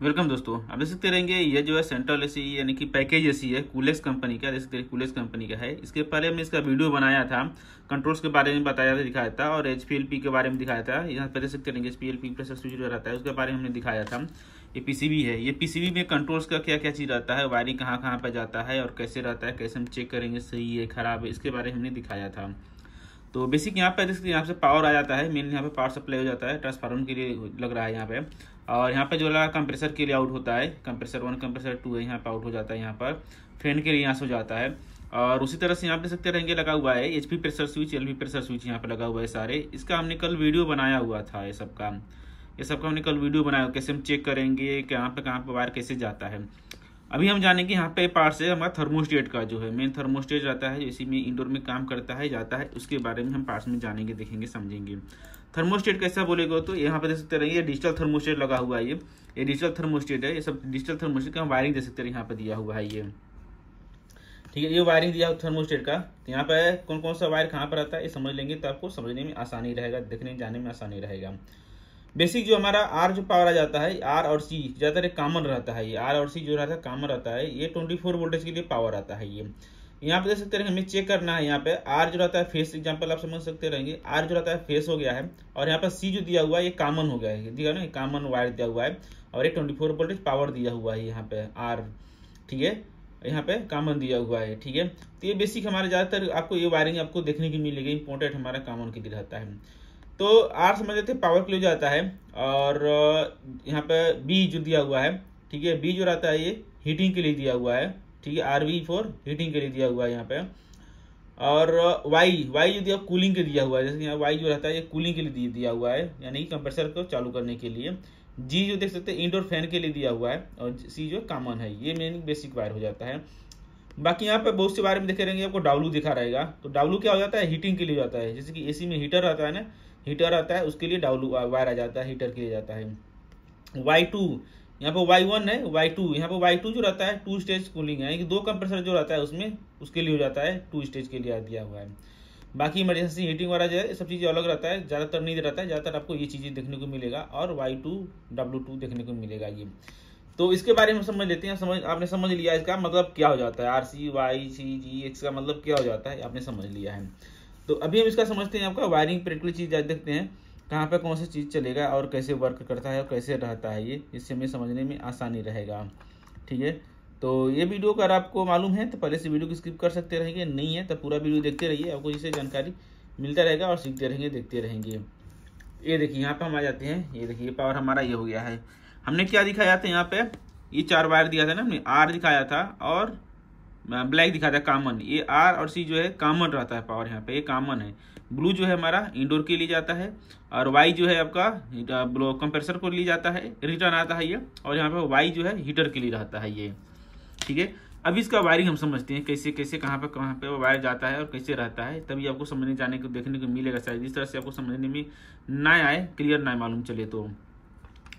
Welcome दोस्तों। आप देख सकते रहेंगे ये जो है सेंट्रल एसी यानी कि पैकेज एसी है कूलेक्स कंपनी का। देख सकते हैं कूलेक्स कंपनी का है। इसके पहले हमने इसका वीडियो बनाया था, कंट्रोल्स के बारे में बताया था, दिखाया था और एचपीएलपी के बारे में दिखाया था। यहाँ पर देख सकते रहेंगे एचपीएलपी प्रेशर स्विच जो रहता है उसके बारे में हमने दिखाया था। ये पीसीबी है, ये पीसीबी में कंट्रोल्स का क्या क्या चीज़ रहता है, वायरिंग कहाँ कहाँ पर जाता है और कैसे रहता है, कैसे हम चेक करेंगे सही है खराब है, इसके बारे में हमने दिखाया था। तो बेसिक यहाँ पे देखिए यहाँ से पावर आ जाता है, मेन यहाँ पे पावर सप्लाई हो जाता है, ट्रांसफार्मर के लिए लग रहा है यहाँ पे। और यहाँ पे जो लगा कंप्रेसर के लिए आउट होता है, कंप्रेसर 1 कंप्रेसर 2 है यहाँ पे आउट हो जाता है। यहाँ पर फैन के लिए यहाँ से हो जाता है। और उसी तरह से यहाँ पे सकते रहेंगे लगा हुआ है HP pressure switch, LP pressure switch यहाँ पे लगा हुआ है सारे। इसका हमने कल वीडियो बनाया हुआ था, ये सबका हमने कल वीडियो बनाया, कैसे हम चेक करेंगे कहाँ पे वायर कैसे जाता है। अभी हम जानेंगे यहाँ पे पार्ट से हमारा थर्मोस्टेट का जो है मेन थर्मोस्टेट रहता है, जो इसी में इंडोर में काम करता है जाता है, उसके बारे में हम पार्ट्स में जानेंगे, देखेंगे, समझेंगे। थर्मोस्टेट कैसा बोलेगा तो यहाँ पे देख सकते रहिए ये डिजिटल थर्मोस्टेट लगा हुआ है। ये डिजिटल थर्मोस्टेट है। ये सब डिजिटल थर्मोस्टेट का वायरिंग देख सकते हैं, यहाँ पे दिया हुआ है ये, ठीक है। ये वायरिंग दिया हुआ थर्मोस्टेट का। यहाँ पे कौन कौन सा वायर कहाँ पर रहता है ये समझ लेंगे तो आपको समझने में आसानी रहेगा, देखने जाने में आसानी रहेगा। बेसिक जो हमारा आर जो पावर आ जाता है, आर और सी ज़्यादातर कॉमन रहता है। ये आर और सी जो रहता है कॉमन रहता है। ये 24 वोल्टेज के लिए पावर आता है। ये यहाँ पे देख सकते हैं, हमें चेक करना है। यहाँ पे आर जो रहता है फेस, एग्जांपल आप समझ सकते रहेंगे, आर जो रहता है फेस हो गया है और यहाँ पर सी जो दिया हुआ है ये कॉमन हो गया है, दिया ना, कॉमन वायर दिया हुआ है और ये 24 वोल्टेज पावर दिया हुआ है यहाँ पे आर, ठीक है, यहाँ पे कॉमन दिया हुआ है, ठीक है। तो ये बेसिक हमारे ज़्यादातर आपको ये वायरिंग आपको देखने की मिलेगी, इंपॉर्टेंट हमारा कॉमन के लिए रहता है। तो आर समझ लेते हैं पावर के लिए जाता है। और यहाँ पे बी जो दिया हुआ है, ठीक है, बी जो रहता है ये हीटिंग के लिए दिया हुआ है, ठीक है, आर वी फॉर हीटिंग के लिए दिया हुआ है यहाँ पे। और वाई जो दिया कूलिंग के दिया हुआ है, जैसे यहाँ वाई जो रहता है ये कूलिंग के लिए दिया हुआ है, यानी कि कंप्रेसर को चालू करने के लिए। जी जो देख सकते हैं इंडोर फैन के लिए दिया हुआ है और सी जो कॉमन है, ये मेन बेसिक वायर हो जाता है। बाकी यहाँ पे बहुत से बारे में देखे रहेंगे, आपको डब्लू दिखा रहेगा। तो डब्लू क्या हो जाता है, हीटिंग के लिए जाता है। जैसे कि एसी में हीटर रहता है ना, हीटर आता है उसके लिए डब्लू वायर आ जाता है, हीटर के लिए जाता है। Y2 यहाँ पे Y1 है, Y2 यहाँ पे Y2 जो रहता है 2 स्टेज कूलिंग है, कि 2 कंप्रेसर जो रहता है उसमें उसके लिए हो जाता है, 2 स्टेज के लिए दिया हुआ है। बाकी इमरजेंसी हीटिंग वाला जो है ये सब चीज़ें अलग रहता है, ज़्यादातर नहीं रहता है, ज़्यादातर आपको ये चीज़ें देखने को मिलेगा और Y2 W2 देखने को मिलेगा ये। तो इसके बारे में समझ लेते हैं। आपने समझ लिया इसका मतलब क्या हो जाता है, आर सी वाई सी जी एक्स का मतलब क्या हो जाता है, आपने समझ लिया है। तो अभी हम इसका समझते हैं, आपका वायरिंग प्रैक्टिकल चीज़ देखते हैं, कहाँ पे कौन सी चीज़ चलेगा और कैसे वर्क करता है और कैसे रहता है ये, इससे हमें समझने में आसानी रहेगा, ठीक है। तो ये वीडियो अगर आपको मालूम है तो पहले से वीडियो को स्किप कर सकते रहेंगे, नहीं है तो पूरा वीडियो देखते रहिए, आपको इससे जानकारी मिलता रहेगा और सीखते रहेंगे, देखते रहेंगे। ये देखिए यहाँ पे हम आ जाते हैं, ये देखिए पावर हमारा ये हो गया है। हमने क्या दिखाया था यहाँ पे, ये 4 वायर दिया था ना हमने, आर दिखाया था और ब्लैक दिखाया था कॉमन। ये आर और सी जो है कॉमन रहता है पावर, यहाँ पे ये कॉमन है। ब्लू जो है हमारा इंडोर के लिए जाता है और वाई जो है आपका कंप्रेसर को लिए जाता है, रिटर्न आता है ये। और यहाँ पे वाई जो है हीटर के लिए रहता है ये, ठीक है। अब इसका वायरिंग हम समझते हैं, कैसे कैसे कहाँ पे वायर जाता है और कैसे रहता है, तभी आपको समझने जाने को देखने को मिलेगा। शायद इस तरह से आपको समझने में ना आए, क्लियर ना मालूम चले तो,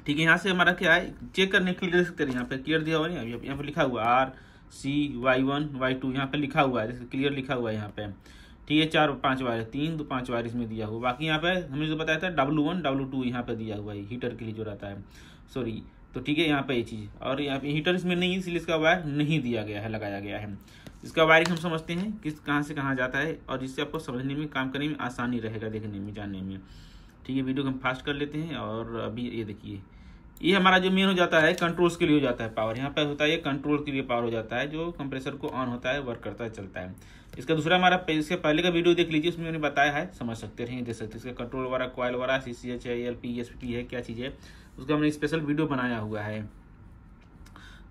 ठीक है। यहाँ से हमारा क्या है, चेक करने के लिए देख सकते हैं, यहाँ पे क्लियर दिया हुआ है, यहाँ पे लिखा हुआ आर सी Y1 Y2 यहाँ पे लिखा हुआ है, जैसे क्लियर लिखा हुआ है यहाँ पे, ठीक है। 4-5 वायर, 3-5 वायर इसमें दिया हुआ। बाकी यहाँ पे हमने जो बताया था W1 W2 यहाँ पे दिया हुआ है, हीटर के लिए जो रहता है, सॉरी। तो ठीक है, यहाँ पे ये चीज़, और यहाँ पे हीटर इसमें नहीं है इसलिए इसका वायर नहीं दिया गया है, लगाया गया है। इसका वायरिंग हम समझते हैं किस कहाँ से कहाँ जाता है और जिससे आपको समझने में, काम करने में आसानी रहेगा, देखने में, जानने में, ठीक है। वीडियो को हम फास्ट कर लेते हैं। और अभी ये देखिए, ये हमारा जो मेन हो जाता है कंट्रोल्स के लिए हो जाता है पावर, यहाँ पे होता है ये कंट्रोल के लिए पावर हो जाता है, जो कंप्रेसर को ऑन होता है, वर्क करता है, चलता है। इसका दूसरा हमारा इसके पहले का वीडियो देख लीजिए, उसमें मैंने बताया है, समझ सकते रहेंगे, देख सकते हैं। इसका कंट्रोल वाला कॉयल वाला CCH है, LP SPP है, क्या चीज़ है, उसका हमने स्पेशल वीडियो बनाया हुआ है।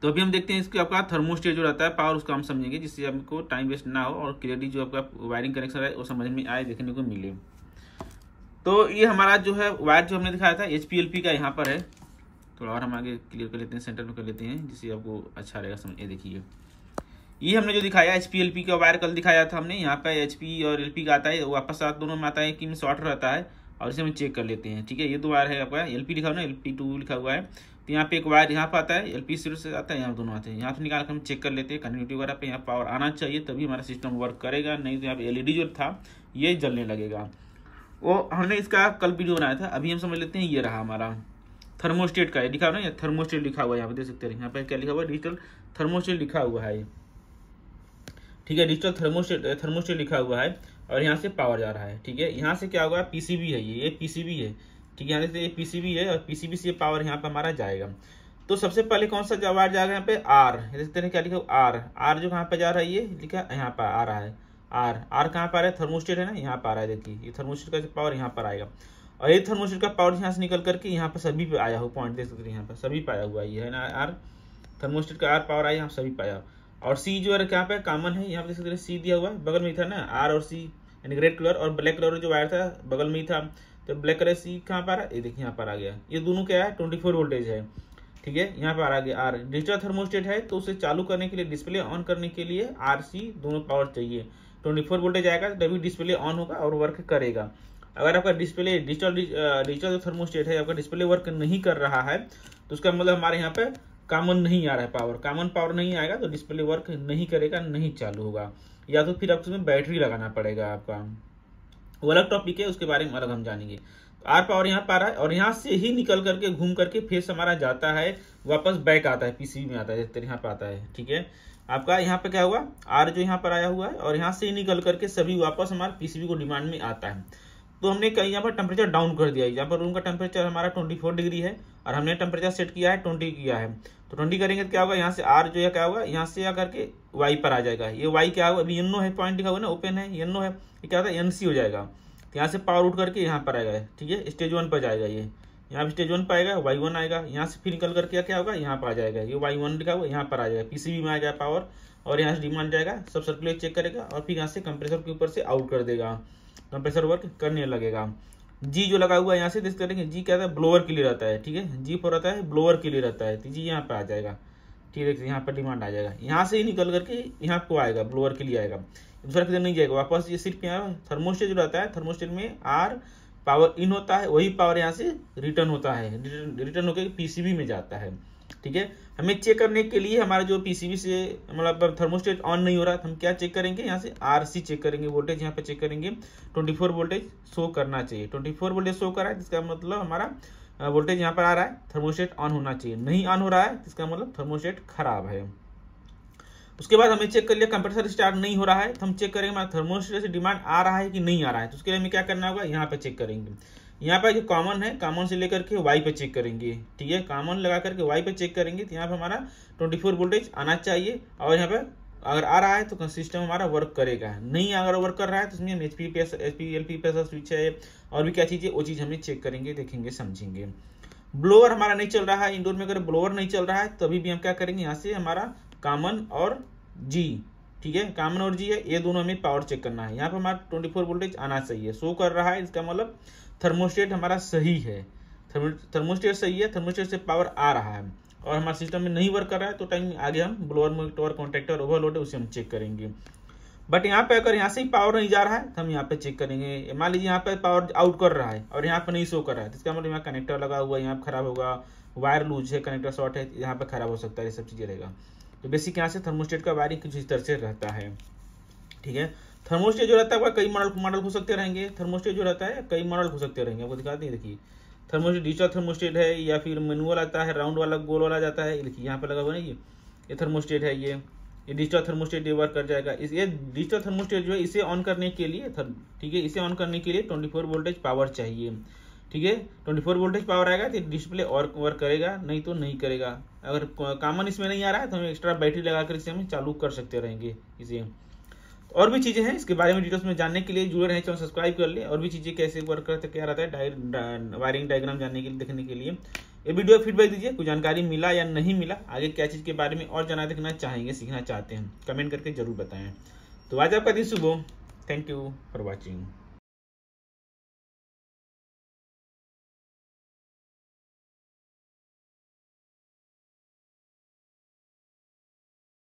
तो अभी हम देखते हैं इसके आपका थर्मोस्टेट जो रहता है पावर, उसका हम समझेंगे, जिससे आपको टाइम वेस्ट ना हो और क्लियरली जो आपका वायरिंग कनेक्शन है वो समझ में आए, देखने को मिले। तो ये हमारा जो है वायर जो हमने दिखाया था HPLP का यहाँ पर है, थोड़ा और हम आगे क्लियर कर लेते हैं, सेंटर में कर लेते हैं, जिससे आपको अच्छा रहेगा समझ। ये देखिए, ये हमने जो दिखाया HPLP का वायर कल दिखाया था हमने, यहाँ पे HP और LP का आता है, वापस साथ दोनों में आता है कि में शॉर्ट रहता है, और इसे हम चेक कर लेते हैं, ठीक है। ये 2 वायर है आपका, LP लिखा हुआ ना, LP2 लिखा हुआ है। तो यहाँ पे एक वायर यहाँ पे आता है, LP से आता है, यहाँ दोनों आते हैं। यहाँ से निकाल कर हम चेक कर लेते हैं कंटिन्यूटी वगैरह पे, यहाँ पावर आना चाहिए तभी हमारा सिस्टम वर्क करेगा, नहीं तो यहाँ पे LED जो था ये जलने लगेगा। वो हमने इसका कल वीडियो बनाया था। अभी हम समझ लेते हैं, ये रहा हमारा थर्मोस्टेट का है, लिखा हुआ ना थर्मोस्टेट लिखा हुआ है यहाँ पे, देख सकते हैं यहाँ पे क्या लिखा हुआ है, डिजिटल थर्मोस्टेट लिखा हुआ है, ठीक है, डिजिटल थर्मोस्टेट लिखा हुआ है। और यहाँ से पावर जा रहा है, ठीक है। यहाँ से क्या होगा, पीसीबी है, ये पीसीबी है, ठीक है, यहाँ से ये पीसीबी है और पीसीबी से पावर यहाँ पे हमारा जाएगा। तो सबसे पहले कौन सा वायर जाएगा यहाँ पे, आर, देखते हैं क्या लिखा आर जो कहाँ पे जा रहा है, ये लिखा यहाँ पर आ रहा है, आर कहाँ पर आ रहा है, थर्मोस्टेट है ना, यहाँ पर आ रहा है, देखिए ये थर्मोस्टेट का पावर यहाँ पर आएगा। और ये थर्मोस्टेट का पावर यहाँ से निकल करके यहाँ पर सभी पे आया हो, पॉइंट देख सकते हैं यहाँ पर सभी पे आया हुआ है ना, आर थर्मोस्टेट का आर पावर आया, यहाँ सभी पे आया। और सी जो है क्या पे कॉमन है, यहाँ पे देख सकते हैं सी दिया हुआ है, बगल में था ना आर और सी, यानी रेड कलर और ब्लैक कलर जो वायर था बगल में ही था, तो ब्लैक कलर सी कहाँ पर आ रहा है, ये देखिए यहाँ पर आ गया, ये दोनों क्या है 24 वोल्टेज है, ठीक है, यहाँ पर आ गया आर। डिजिटल थर्मोस्टेट है तो उसे चालू करने के लिए, डिस्प्ले ऑन करने के लिए आर सी दोनों पावर चाहिए, 24 वोल्टेज आएगा तभी डिस्प्ले ऑन होगा और वर्क करेगा। अगर आपका डिस्प्ले डिजिटल थर्मोस्टेट है, आपका डिस्प्ले वर्क नहीं कर रहा है तो उसका मतलब हमारे यहाँ पे कॉमन नहीं आ रहा है पावर, कॉमन पावर नहीं आएगा तो डिस्प्ले वर्क नहीं करेगा, नहीं चालू होगा, या तो फिर आपको उसमें बैटरी लगाना पड़ेगा आपका, वो अलग टॉपिक है, उसके बारे में अलग हम जानेंगे। तो आर पावर यहाँ पर आ रहा है और यहाँ से ही निकल करके घूम करके फेस हमारा जाता है, वापस बैक आता है, पीसीबी में आता है, यहाँ पे आता है, ठीक है। आपका यहाँ पे क्या हुआ, आर जो यहाँ पर आया हुआ है और यहाँ से ही निकल करके सभी वापस हमारे पीसीबी को डिमांड में आता है। तो हमने कहीं यहाँ पर टेम्परेचर डाउन कर दिया है, यहाँ पर रूम का टेम्परेचर हमारा 24 डिग्री है और हमने टेम्परेचर सेट किया है 20 किया है, तो 20 करेंगे तो क्या होगा, यहाँ से आर जो है क्या होगा, यहाँ से आकर के वाई पर आ जाएगा, ये वाई क्या होगा, अभी येनो है, पॉइंट लिखा हुआ ना, ओपन है, येनो है, ये क्या होता है एनसी हो जाएगा, तो यहाँ से पावर उठ करके यहाँ पर आएगा, ठीक है, स्टेज 1 पर जाएगा, ये यहाँ पे स्टेज 1 पर आएगा, Y1 आएगा, यहाँ से फिर निकल करके क्या होगा, यहाँ पर आ जाएगा, ये Y1 लिखा हुआ यहाँ पर आ जाएगा, पीसीबी में आ जाएगा पावर और यहाँ से डिमांड जाएगा, सब सर्कुलेट चेक करेगा और फिर यहाँ से कंप्रेसर के ऊपर से आउट कर देगा, कंप्रेसर वर्क करने लगेगा। जी जो लगा हुआ है यहाँ से देख करेंगे, जी क्या था, ब्लोअर के लिए रहता है, ठीक है, जी पर रहता है ब्लोअर के लिए रहता है, तो जी यहाँ पे आ जाएगा, ठीक है, यहाँ पर डिमांड आ जाएगा, यहाँ से ही निकल करके यहाँ को आएगा, ब्लोअर के लिए आएगा, दूसरा किधर नहीं जाएगा वापस, ये सिर्फ यहाँ थर्मोस्टेट जो रहता है, थर्मोस्टेट में आर पावर इन होता है, वही पावर यहाँ से रिटर्न होता है, रिटर्न होकर पीसीबी में जाता है, ठीक है। हमें चेक करने के लिए हमारा जो पीसीबी से मतलब थर्मोस्टेट ऑन नहीं हो रहा, तो हम क्या चेक करेंगे, यहाँ से आरसी चेक करेंगे, वोल्टेज यहाँ पे चेक करेंगे, 24 वोल्टेज शो करना चाहिए, 24 वोल्टेज शो कर रहा है जिसका मतलब हमारा वोल्टेज यहाँ पर आ रहा है, थर्मोस्टेट ऑन होना चाहिए, नहीं ऑन हो रहा है इसका मतलब थर्मोस्टेट खराब है। उसके बाद हमें चेक कर लिया कंप्रेसर स्टार्ट नहीं हो रहा है, तो हम चेक करेंगे हमारा थर्मोस्टेट से डिमांड आ रहा है कि नहीं आ रहा है, तो उसके लिए हमें क्या करना होगा, यहाँ पे चेक करेंगे, यहाँ पे जो कॉमन है, कॉमन से लेकर के वाई पे चेक करेंगे, ठीक है, कॉमन लगा करके वाई पे चेक करेंगे, तो यहाँ पे हमारा 24 वोल्टेज आना चाहिए और यहाँ पे अगर आ रहा है तो सिस्टम हमारा वर्क करेगा, नहीं अगर वर्क कर रहा है तो उसमें HPLP स्विच है और भी क्या चीज़ है वो चीज़ हमें चेक करेंगे, देखेंगे, समझेंगे। ब्लोअर हमारा नहीं चल रहा है, इंडोर में अगर ब्लोअर नहीं चल रहा है तभी भी हम क्या करेंगे, यहाँ से हमारा कॉमन और जी, ठीक है, कॉमन और जी है, ये दोनों हमें पावर चेक करना है, यहाँ पे हमारा 24 वोल्टेज आना चाहिए, शो कर रहा है, इसका मतलब थर्मोस्टेट हमारा सही है, थर्मोस्टेट सही है, थर्मोस्टेट से पावर आ रहा है और हमारे सिस्टम में नहीं वर्क कर रहा है तो टाइम आगे हम ब्लोअर मोटर कॉन्ट्रैक्टर ओवरलोड है उसे हम चेक करेंगे। बट यहाँ पे अगर यहाँ से ही पावर नहीं जा रहा है तो हम यहाँ पे चेक करेंगे, मान लीजिए यहाँ पे पावर आउट कर रहा है और यहाँ पे नहीं शो कर रहा है, तो इसका मतलब यहाँ कनेक्टर लगा हुआ है, यहाँ पे खराब होगा, वायर लूज है, कनेक्टर शॉर्ट है, यहाँ पे खराब हो सकता है, ये सब चीज़ें रहेगा। तो बेसिक यहाँ से थर्मोस्टेट का वायरिंग कुछ इस तरह से रहता है, ठीक है। थर्मोस्टेट जो रहता है कई मॉडल हो सकते रहेंगे, थर्मोस्टेट जो रहता है कई मॉडल हो सकते रहेंगे, आपको दिखाते हैं, देखिए थर्मोस्टेट डिजिटल थर्मोस्टेट है या फिर मैनुअल आता है, राउंड वाला गोल वाला जाता है, देखिए यहाँ पे लगा हुआ है ये थर्मोस्टेट है, ये डिजिटल थर्मोस्टेट ये वर्क कर जाएगा। ये डिजिटल थर्मोस्टेट जो है इसे ऑन करने के लिए, ठीक है, इसे ऑन करने के लिए 24 वोल्टेज पावर चाहिए, ठीक है, 24 वोल्टेज पावर आएगा तो डिस्प्ले और वर्क करेगा, नहीं तो नहीं करेगा। अगर कॉमन इसमें नहीं आ रहा है तो हम एक्स्ट्रा बैटरी लगाकर इसे हम चालू कर सकते रहेंगे इसे। और भी चीज़ें हैं इसके बारे में डिटेल्स में जानने के लिए जुड़े रहें, चैनल सब्सक्राइब कर ले, और भी चीज़ें कैसे वर्क करते क्या रहता है वायरिंग डायग्राम जानने के लिए, देखने के लिए ये वीडियो फीडबैक दीजिए, कुछ जानकारी मिला या नहीं मिला, आगे क्या चीज़ के बारे में और जाना देखना चाहेंगे, सीखना चाहते हैं, कमेंट करके जरूर बताएं। तो आज आपका दिन शुभ हो, थैंक यू फॉर वॉचिंग।